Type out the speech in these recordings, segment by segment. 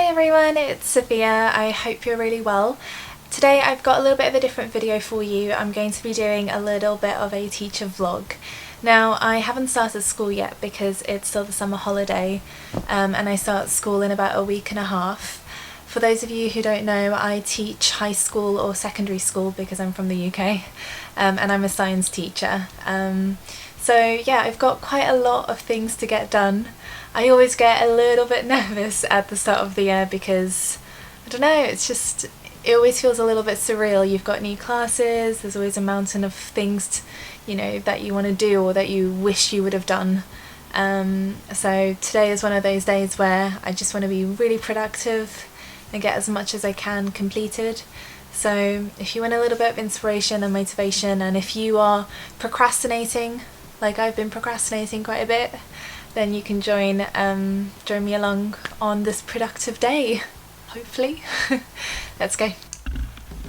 everyone, it's Sophia. I hope you're really well. Today I've got a little bit of a different video for you. I'm going to be doing a little bit of a teacher vlog. Now, I haven't started school yet because it's still the summer holiday and I start school in about a week and a half. For those of you who don't know, I teach high school or secondary school because I'm from the UK and I'm a science teacher. So yeah, I've got quite a lot of things to get done. I always get a little bit nervous at the start of the year because, I don't know, it always feels a little bit surreal. You've got new classes, there's always a mountain of things that you want to do or that you wish you would have done. So today is one of those days where I just want to be really productive and get as much as I can completed. So if you want a little bit of inspiration and motivation, and if you are procrastinating, like I've been procrastinating quite a bit, then you can join me along on this productive day, hopefully. Let's go.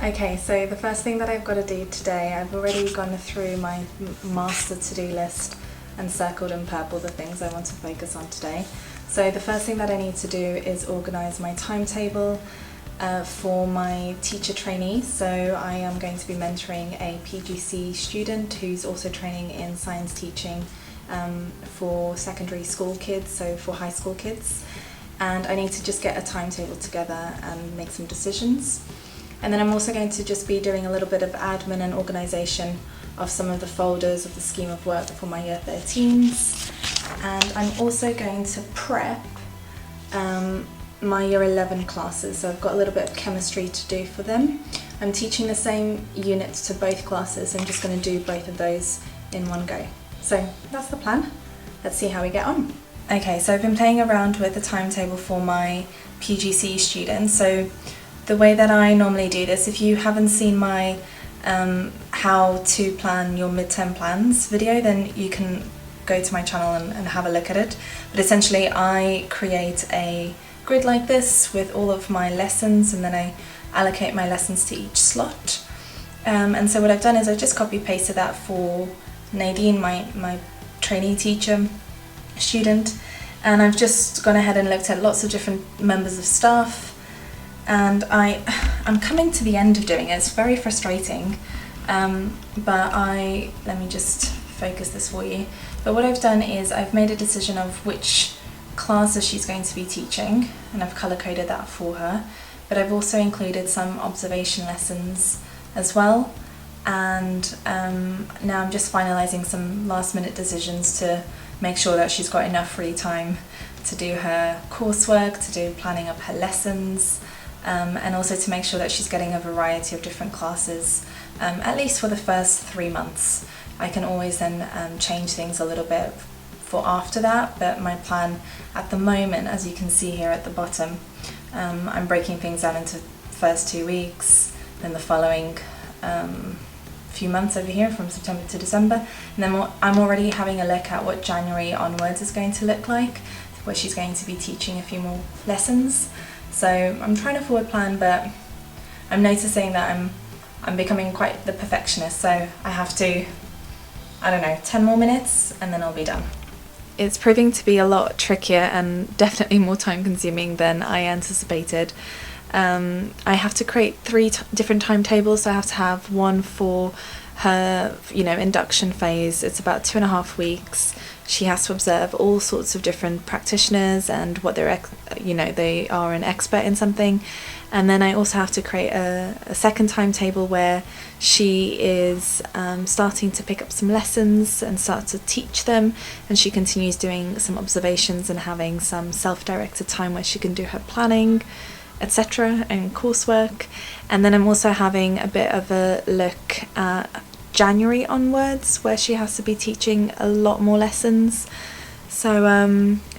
Okay, so the first thing that I've got to do today, I've already gone through my master to-do list and circled in purple the things I want to focus on today. So the first thing that I need to do is organise my timetable for my teacher trainee. So I am going to be mentoring a PGCE student who's also training in science teaching for secondary school kids, so for high school kids. And I need to just get a timetable together and make some decisions. And then I'm also going to just be doing a little bit of admin and organisation of some of the folders of the scheme of work for my year 13s. And I'm also going to prep my year 11 classes. So I've got a little bit of chemistry to do for them. I'm teaching the same units to both classes. I'm just going to do both of those in one go. So that's the plan. Let's see how we get on. Okay, so I've been playing around with the timetable for my PGCE students. So the way that I normally do this, if you haven't seen my how to plan your midterm plans video, then you can go to my channel and have a look at it. But essentially I create a grid like this with all of my lessons, and then I allocate my lessons to each slot. And so what I've done is I've just copy pasted that for Nadine, my trainee teacher student, and I've just gone ahead and looked at lots of different members of staff, and I'm coming to the end of doing it. It's very frustrating, but let me just focus this for you. But what I've done is I've made a decision of which classes she's going to be teaching, and I've colour coded that for her, but I've also included some observation lessons as well. And now I'm just finalising some last minute decisions to make sure that she's got enough free time to do her coursework, to do planning up her lessons, and also to make sure that she's getting a variety of different classes, at least for the first 3 months. I can always then change things a little bit for after that, but my plan at the moment, as you can see here at the bottom, I'm breaking things down into first 2 weeks, then the following few months over here from September to December, and then I'm already having a look at what January onwards is going to look like, where she's going to be teaching a few more lessons. So I'm trying to forward plan, but I'm noticing that I'm becoming quite the perfectionist, so I have to, 10 more minutes and then I'll be done. It's proving to be a lot trickier and definitely more time consuming than I anticipated. I have to create 3 different timetables. So I have to have one for her, induction phase. It's about 2.5 weeks. She has to observe all sorts of different practitioners and what they are an expert in something. And then I also have to create a second timetable where she is starting to pick up some lessons and start to teach them, and she continues doing some observations and having some self-directed time where she can do her planning, etc., and coursework. And then I'm also having a bit of a look at January onwards, where she has to be teaching a lot more lessons. So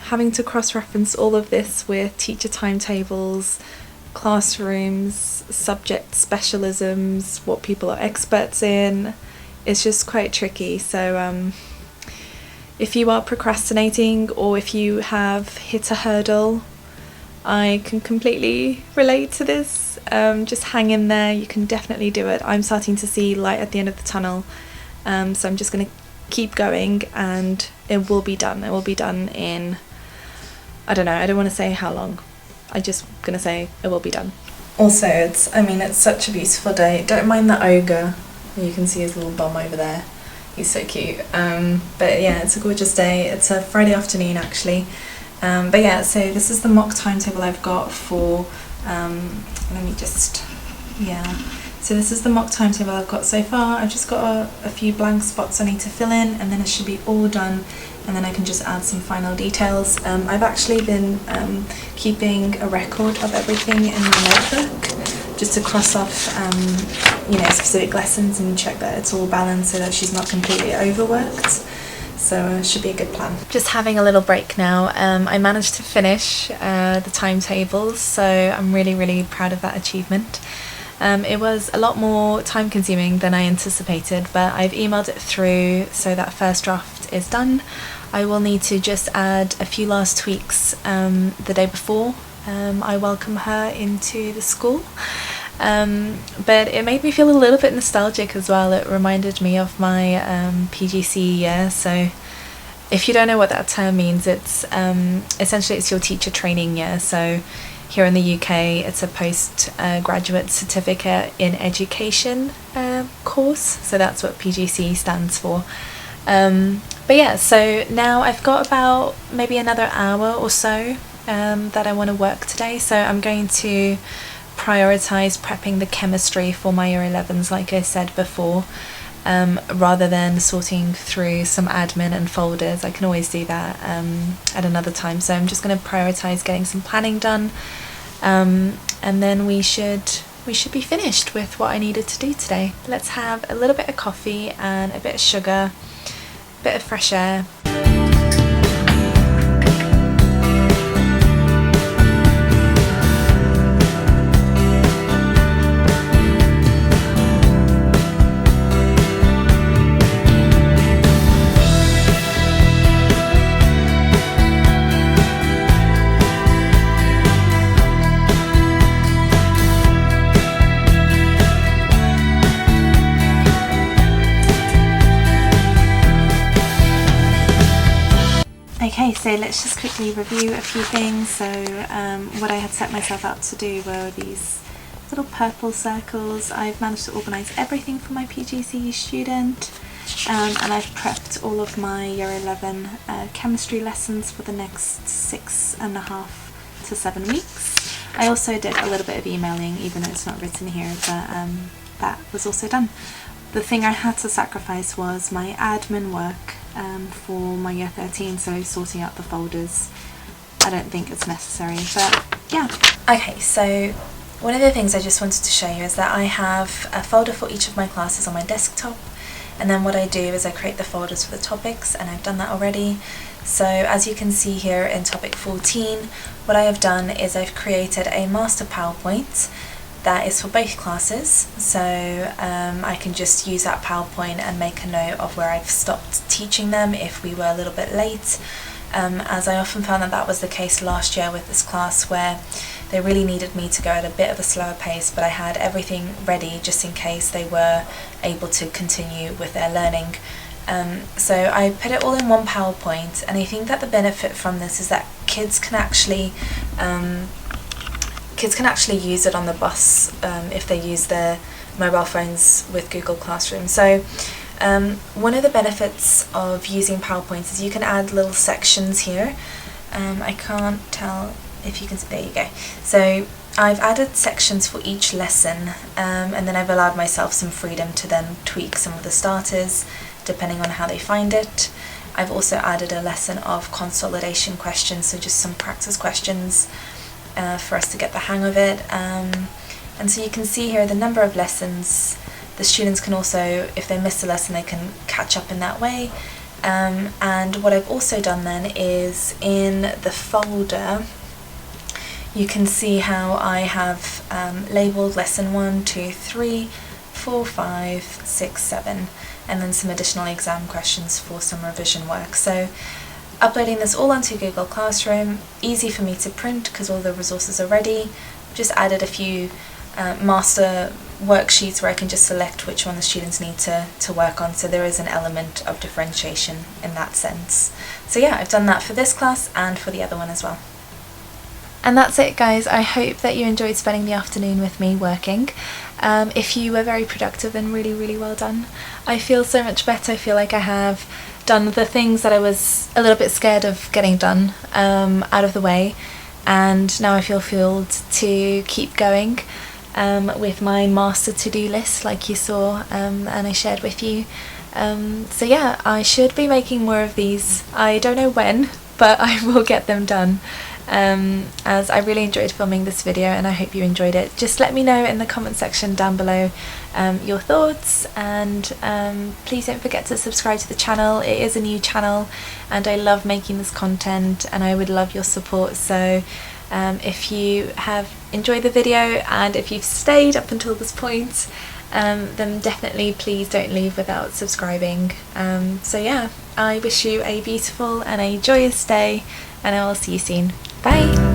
having to cross-reference all of this with teacher timetables, classrooms, subject specialisms, what people are experts in, it's just quite tricky. So if you are procrastinating, or if you have hit a hurdle, I can completely relate to this. Just hang in there, you can definitely do it. I'm starting to see light at the end of the tunnel, so I'm just going to keep going and it will be done. It will be done in, I don't know, I don't want to say how long, I'm just gonna say it will be done. Also, it's such a beautiful day. Don't mind the ogre. You can see his little bum over there. He's so cute. But yeah, it's a gorgeous day. It's a Friday afternoon actually. But yeah, so this is the mock timetable I've got for, so this is the mock timetable I've got so far. I've just got a few blank spots I need to fill in, and then it should be all done, and then I can just add some final details. I've actually been keeping a record of everything in my notebook, just to cross off specific lessons and check that it's all balanced so that she's not completely overworked. So it should be a good plan. Just having a little break now. I managed to finish the timetables, so I'm really proud of that achievement. It was a lot more time consuming than I anticipated, but I've emailed it through, so that first draft is done. I will need to just add a few last tweaks the day before I welcome her into the school. But it made me feel a little bit nostalgic as well. It reminded me of my PGCE year. So if you don't know what that term means, it's essentially it's your teacher training year. So here in the UK, it's a postgraduate certificate in education course. So that's what PGCE stands for. But yeah, so now I've got about maybe another hour or so that I want to work today. So I'm going to prioritize prepping the chemistry for my year 11s, like I said before, rather than sorting through some admin and folders. I can always do that at another time. So I'm just going to prioritize getting some planning done, and then we should be finished with what I needed to do today. Let's have a little bit of coffee and a bit of sugar, a bit of fresh air. Okay, so let's just quickly review a few things. So what I had set myself out to do were these little purple circles. I've managed to organise everything for my PGCE student, and I've prepped all of my year 11 chemistry lessons for the next 6.5 to 7 weeks. I also did a little bit of emailing, even though it's not written here, but that was also done. The thing I had to sacrifice was my admin work for my year 13, so sorting out the folders. I don't think it's necessary, but yeah. Okay, so one of the things I just wanted to show you is that I have a folder for each of my classes on my desktop, and then what I do is I create the folders for the topics, and I've done that already. So as you can see here in topic 14, what I have done is I've created a master PowerPoint that is for both classes, so I can just use that PowerPoint and make a note of where I've stopped teaching them if we were a little bit late, as I often found that was the case last year with this class, where they really needed me to go at a bit of a slower pace, but I had everything ready just in case they were able to continue with their learning. So I put it all in one PowerPoint, and I think that the benefit from this is that kids can actually use it on the bus if they use their mobile phones with Google Classroom. So one of the benefits of using PowerPoint is you can add little sections here. I can't tell if you can see, there you go. So I've added sections for each lesson, and then I've allowed myself some freedom to then tweak some of the starters depending on how they find it. I've also added a lesson of consolidation questions, so just some practice questions for us to get the hang of it. And so you can see here the number of lessons. The students can also, if they miss a lesson, they can catch up in that way. And what I've also done then is in the folder, you can see how I have labelled lesson 1, 2, 3, 4, 5, 6, 7, and then some additional exam questions for some revision work. So uploading this all onto Google Classroom, easy for me to print because all the resources are ready. Just added a few master worksheets where I can just select which one the students need to work on, so there is an element of differentiation in that sense. So yeah, I've done that for this class and for the other one as well. And that's it, guys. I hope that you enjoyed spending the afternoon with me working. If you were very productive, then really, really well done. I feel so much better. I feel like I have done the things that I was a little bit scared of getting done out of the way, and now I feel fueled to keep going with my master to-do list, like you saw and I shared with you. So yeah, I should be making more of these. I don't know when, but I will get them done. As I really enjoyed filming this video, and I hope you enjoyed it. Just let me know in the comment section down below your thoughts, and please don't forget to subscribe to the channel. It is a new channel and I love making this content and I would love your support. So if you have enjoyed the video and if you've stayed up until this point, then definitely please don't leave without subscribing. So yeah, I wish you a beautiful and a joyous day, and I will see you soon. Bye!